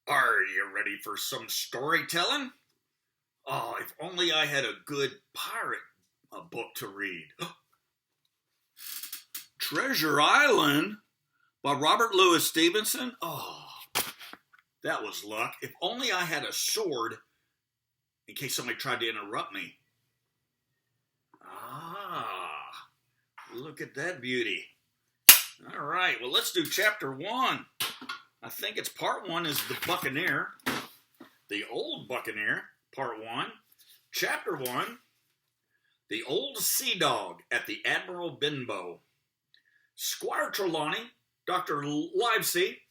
Are you ready for some storytelling? Oh, if only I had a good pirate book to read. Treasure Island by Robert Louis Stevenson. Oh, that was luck. If only I had a sword in case somebody tried to interrupt me. Ah, look at that beauty. All right, well, let's do chapter 1. I think it's part 1 is the Buccaneer, the old Buccaneer, part 1. Chapter 1, the old sea dog at the Admiral Benbow. Squire Trelawney, Dr. Livesey,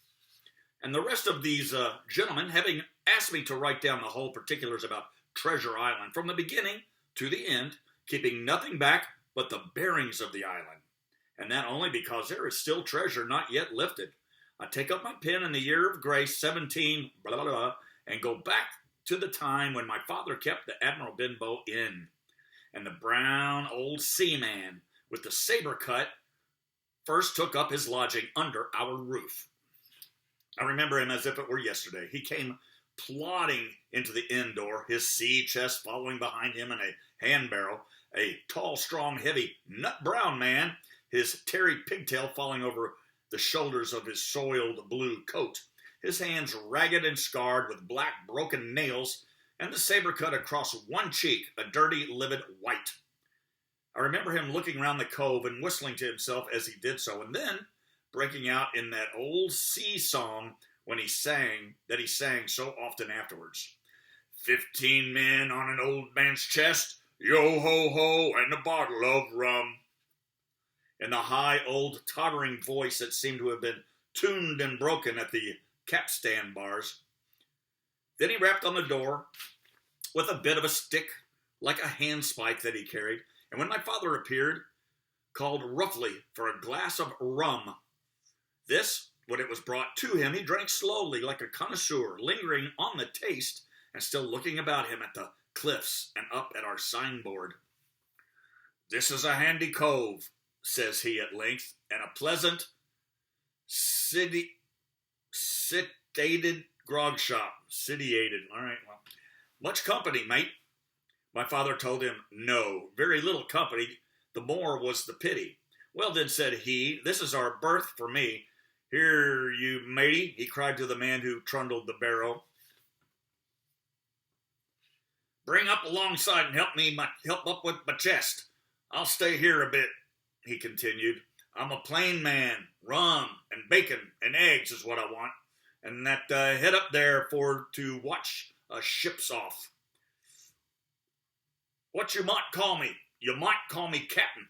and the rest of these gentlemen having asked me to write down the whole particulars about Treasure Island from the beginning to the end, keeping nothing back but the bearings of the island. And that only because there is still treasure not yet lifted. I take up my pen in the year of grace 17 blah, blah, blah, and go back to the time when my father kept the Admiral Benbow Inn. And the brown old seaman with the saber cut first took up his lodging under our roof. I remember him as if it were yesterday. He came plodding into the inn door, his sea chest following behind him in a hand barrel, a tall, strong, heavy, nut-brown man, his tarry pigtail falling over the shoulders of his soiled blue coat, his hands ragged and scarred with black broken nails, and the saber cut across one cheek, a dirty, livid white. I remember him looking round the cove and whistling to himself as he did so, and then breaking out in that old sea song when he sang so often afterwards. 15 men on an old man's chest, yo-ho-ho, and a bottle of rum. In the high old tottering voice that seemed to have been tuned and broken at the capstan bars. Then he rapped on the door with a bit of a stick, like a handspike that he carried, and when my father appeared, called roughly for a glass of rum. This, when it was brought to him, he drank slowly like a connoisseur, lingering on the taste and still looking about him at the cliffs and up at our signboard. "This is a handy cove," says he at length, "and a pleasant, sitiated grog shop." Sitiated. All right, well. "Much company, mate?" My father told him, no, very little company, the more was the pity. "Well then," said he, "this is our berth for me. Here, you matey," he cried to the man who trundled the barrow. "Bring up alongside and help up with my chest. I'll stay here a bit," he continued. "I'm a plain man. Rum and bacon and eggs is what I want. And that head up there for to watch ships off. What you might call me? You might call me Captain.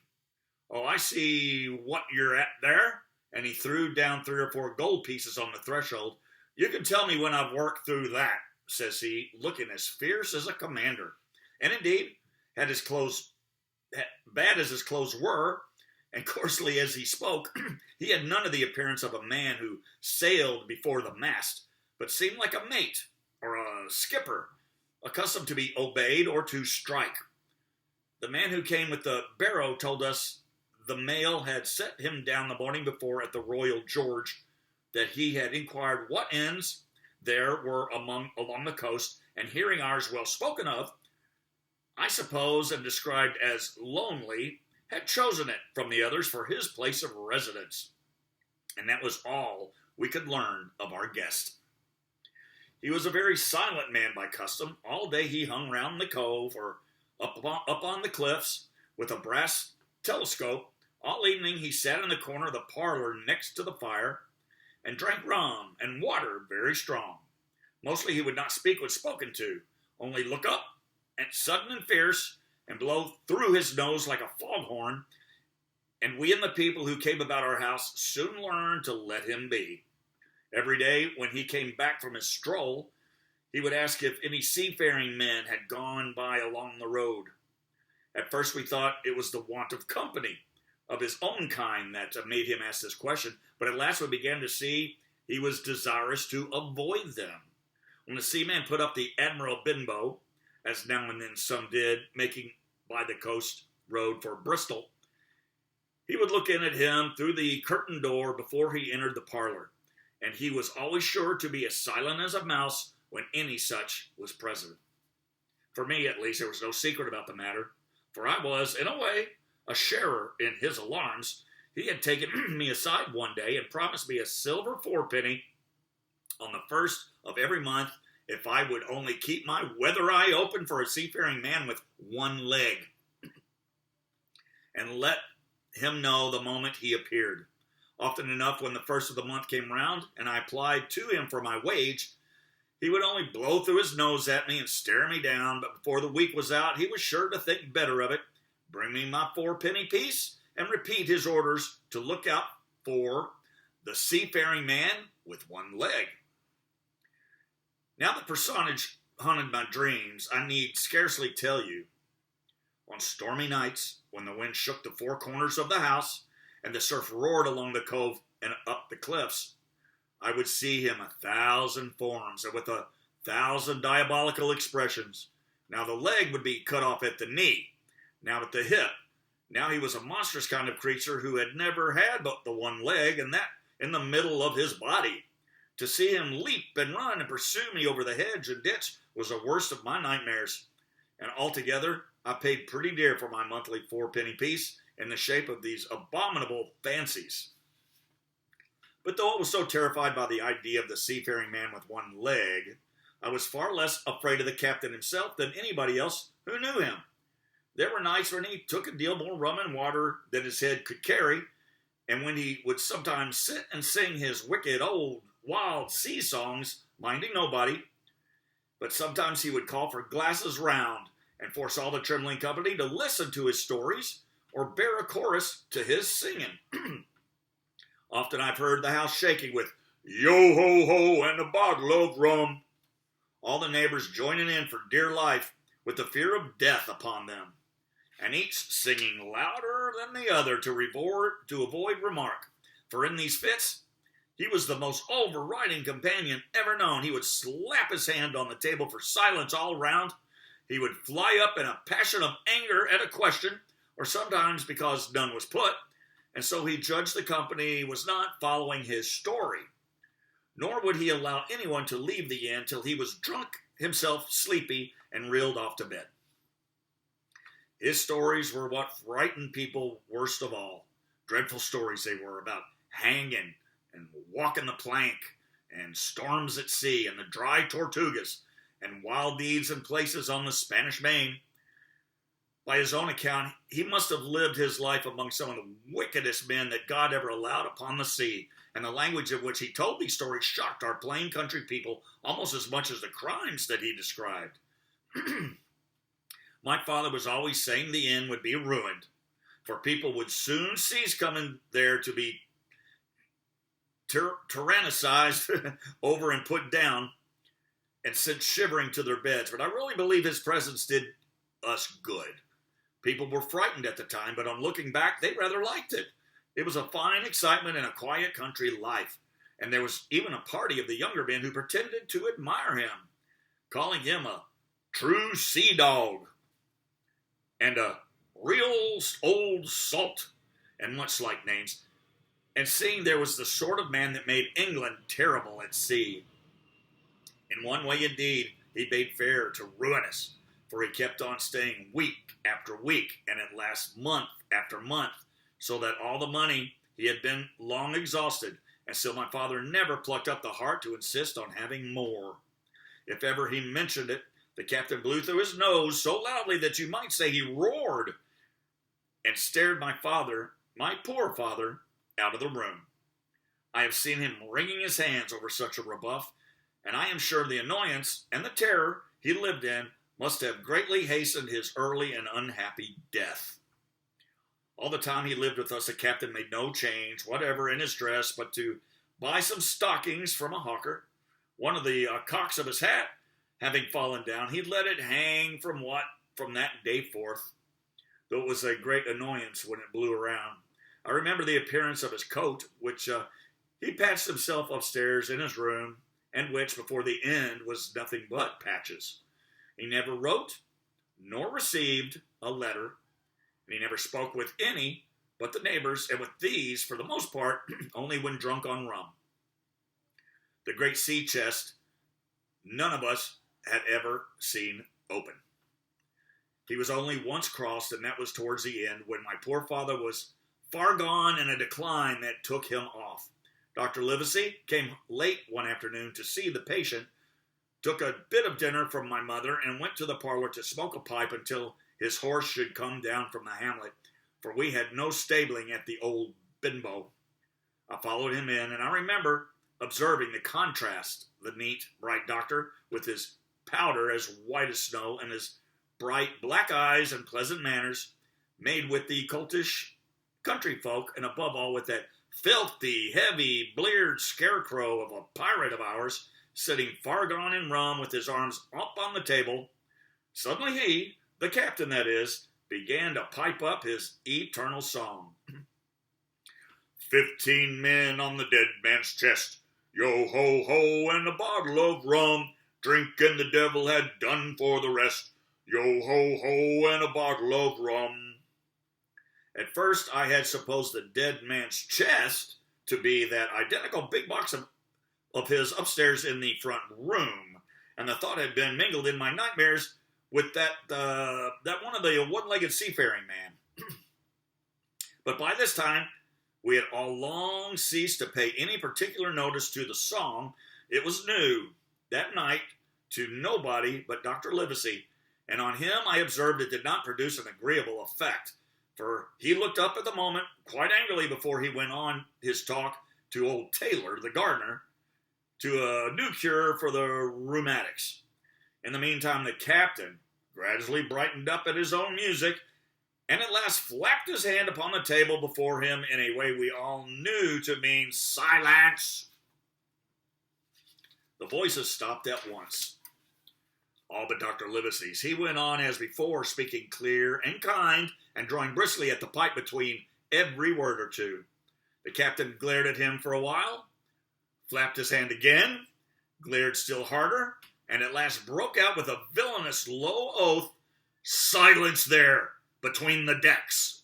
Oh, I see what you're at there." And he threw down 3 or 4 gold pieces on the threshold. "You can tell me when I've worked through that," says he, looking as fierce as a commander. And indeed, bad as his clothes were, and coarsely as he spoke, he had none of the appearance of a man who sailed before the mast, but seemed like a mate or a skipper, accustomed to be obeyed or to strike. The man who came with the barrow told us the mail had set him down the morning before at the Royal George, that he had inquired what inns there were along the coast, and hearing ours well spoken of, I suppose, and described as lonely, had chosen it from the others for his place of residence. And that was all we could learn of our guest. He was a very silent man by custom. All day he hung round the cove or up on the cliffs with a brass telescope. All evening he sat in the corner of the parlor next to the fire and drank rum and water very strong. Mostly he would not speak when spoken to, only look up and sudden and fierce and blow through his nose like a foghorn, and we and the people who came about our house soon learned to let him be. Every day when he came back from his stroll, he would ask if any seafaring men had gone by along the road. At first we thought it was the want of company of his own kind that made him ask this question, but at last we began to see he was desirous to avoid them. When the seaman put up the Admiral Benbow, as now and then some did, making by the coast road for Bristol, he would look in at him through the curtained door before he entered the parlor, and he was always sure to be as silent as a mouse when any such was present. For me, at least, there was no secret about the matter, for I was, in a way, a sharer in his alarms. He had taken me aside one day and promised me a silver fourpenny on the first of every month if I would only keep my weather eye open for a seafaring man with one leg, and let him know the moment he appeared. Often enough, when the first of the month came round, and I applied to him for my wage, he would only blow through his nose at me and stare me down, but before the week was out, he was sure to think better of it, bring me my fourpenny piece, and repeat his orders to look out for the seafaring man with one leg. Now the personage haunted my dreams, I need scarcely tell you. On stormy nights, when the wind shook the four corners of the house, and the surf roared along the cove and up the cliffs, I would see him 1,000 forms and with 1,000 diabolical expressions. Now the leg would be cut off at the knee, now at the hip. Now he was a monstrous kind of creature who had never had but the one leg, and that in the middle of his body. To see him leap and run and pursue me over the hedge and ditch was the worst of my nightmares. And altogether, I paid pretty dear for my monthly fourpenny piece in the shape of these abominable fancies. But though I was so terrified by the idea of the seafaring man with one leg, I was far less afraid of the captain himself than anybody else who knew him. There were nights when he took a deal more rum and water than his head could carry, and when he would sometimes sit and sing his wicked old wild sea songs, minding nobody, but sometimes he would call for glasses round and force all the trembling company to listen to his stories or bear a chorus to his singing. Often I've heard the house shaking with yo-ho-ho and a bottle of rum, all the neighbors joining in for dear life with the fear of death upon them, and each singing louder than the other to avoid remark. For in these fits, he was the most overriding companion ever known. He would slap his hand on the table for silence all round. He would fly up in a passion of anger at a question, or sometimes because none was put, and so he judged the company was not following his story. Nor would he allow anyone to leave the inn till he was drunk, himself sleepy, and reeled off to bed. His stories were what frightened people worst of all. Dreadful stories they were about hanging and walking the plank, and storms at sea, and the dry Tortugas, and wild deeds and places on the Spanish Main. By his own account, he must have lived his life among some of the wickedest men that God ever allowed upon the sea, and the language of which he told these stories shocked our plain country people almost as much as the crimes that he described. My father was always saying the inn would be ruined, for people would soon cease coming there to be tyrannicized over and put down and sent shivering to their beds. But I really believe his presence did us good. People were frightened at the time, but on looking back, they rather liked it. It was a fine excitement and a quiet country life, and there was even a party of the younger men who pretended to admire him, calling him a true sea dog and a real old salt and much like names, and seeing there was the sort of man that made England terrible at sea. In one way, indeed, he bade fair to ruin us, for he kept on staying week after week, and at last month after month, so that all the money he had been long exhausted, and still my father never plucked up the heart to insist on having more. If ever he mentioned it, the captain blew through his nose so loudly that you might say he roared, and stared my poor father, out of the room. I have seen him wringing his hands over such a rebuff, and I am sure the annoyance and the terror he lived in must have greatly hastened his early and unhappy death. All the time he lived with us, the captain made no change whatever in his dress but to buy some stockings from a hawker. One of the cocks of his hat having fallen down, he let it hang from that day forth, though it was a great annoyance when it blew around. I remember the appearance of his coat, which he patched himself upstairs in his room, and which, before the end, was nothing but patches. He never wrote, nor received a letter, and he never spoke with any but the neighbors, and with these, for the most part, only when drunk on rum. the great sea chest none of us had ever seen open. He was only once crossed, and that was towards the end, when my poor father was far gone in a decline that took him off. Dr. Livesey came late one afternoon to see the patient, took a bit of dinner from my mother, and went to the parlor to smoke a pipe until his horse should come down from the hamlet, for we had no stabling at the old Benbow. I followed him in, and I remember observing the contrast, the neat, bright doctor, with his powder as white as snow, and his bright black eyes and pleasant manners, made with the coltish country folk, and above all with that filthy, heavy, bleared scarecrow of a pirate of ours, sitting far gone in rum with his arms up on the table. Suddenly he, the captain that is, began to pipe up his eternal song. 15 men on the dead man's chest, yo-ho-ho, and a bottle of rum, drinking the devil had done for the rest, yo-ho-ho, and a bottle of rum. At first I had supposed the dead man's chest to be that identical big box of his upstairs in the front room, and the thought had been mingled in my nightmares with that one of the one-legged seafaring man. But by this time, we had all long ceased to pay any particular notice to the song. It was new, that night, to nobody but Dr. Livesey, and on him I observed it did not produce an agreeable effect, for he looked up at the moment quite angrily before he went on his talk to old Taylor, the gardener, to a new cure for the rheumatics. In the meantime, the captain gradually brightened up at his own music, and at last flapped his hand upon the table before him in a way we all knew to mean silence. The voices stopped at once, all but Dr. Livesey's. He went on as before, speaking clear and kind, and drawing briskly at the pipe between every word or two. The captain glared at him for a while, flapped his hand again, glared still harder, and at last broke out with a villainous low oath, "Silence there, between the decks."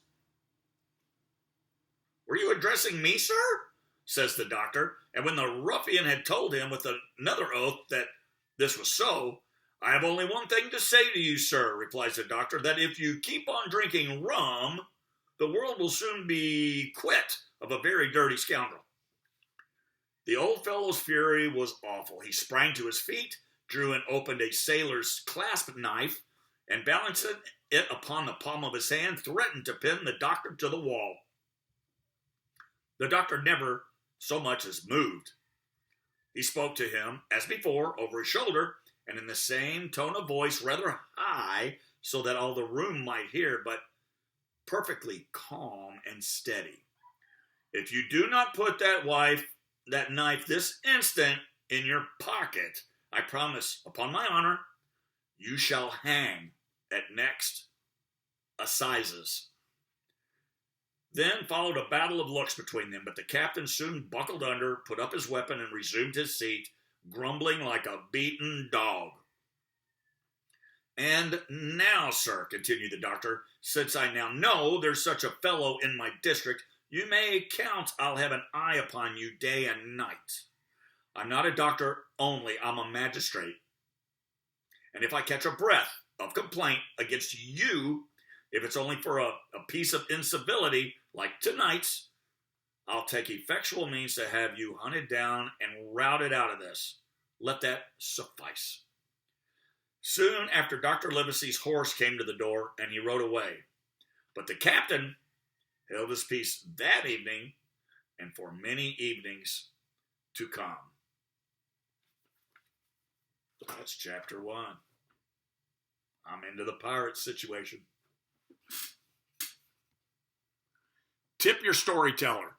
"Were you addressing me, sir?" says the doctor, and when the ruffian had told him with another oath that this was so, "I have only one thing to say to you, sir," replies the doctor, "that if you keep on drinking rum, the world will soon be quit of a very dirty scoundrel." The old fellow's fury was awful. He sprang to his feet, drew and opened a sailor's clasp knife, and balancing it upon the palm of his hand, threatened to pin the doctor to the wall. The doctor never so much as moved. He spoke to him, as before, over his shoulder, and in the same tone of voice, rather high, so that all the room might hear, but perfectly calm and steady. "If you do not put that knife this instant in your pocket, I promise, upon my honor, you shall hang at next assizes." Then followed a battle of looks between them, but the captain soon buckled under, put up his weapon, and resumed his seat, grumbling like a beaten dog. "And now, sir," continued the doctor, "since I now know there's such a fellow in my district, you may count I'll have an eye upon you day and night. I'm not a doctor only, I'm a magistrate. And if I catch a breath of complaint against you, if it's only for a piece of incivility like tonight's, I'll take effectual means to have you hunted down and routed out of this. Let that suffice." Soon after, Dr. Livesey's horse came to the door, and he rode away. But the captain held his peace that evening, and for many evenings to come. That's chapter 1. I'm into the pirate situation. Tip your storyteller.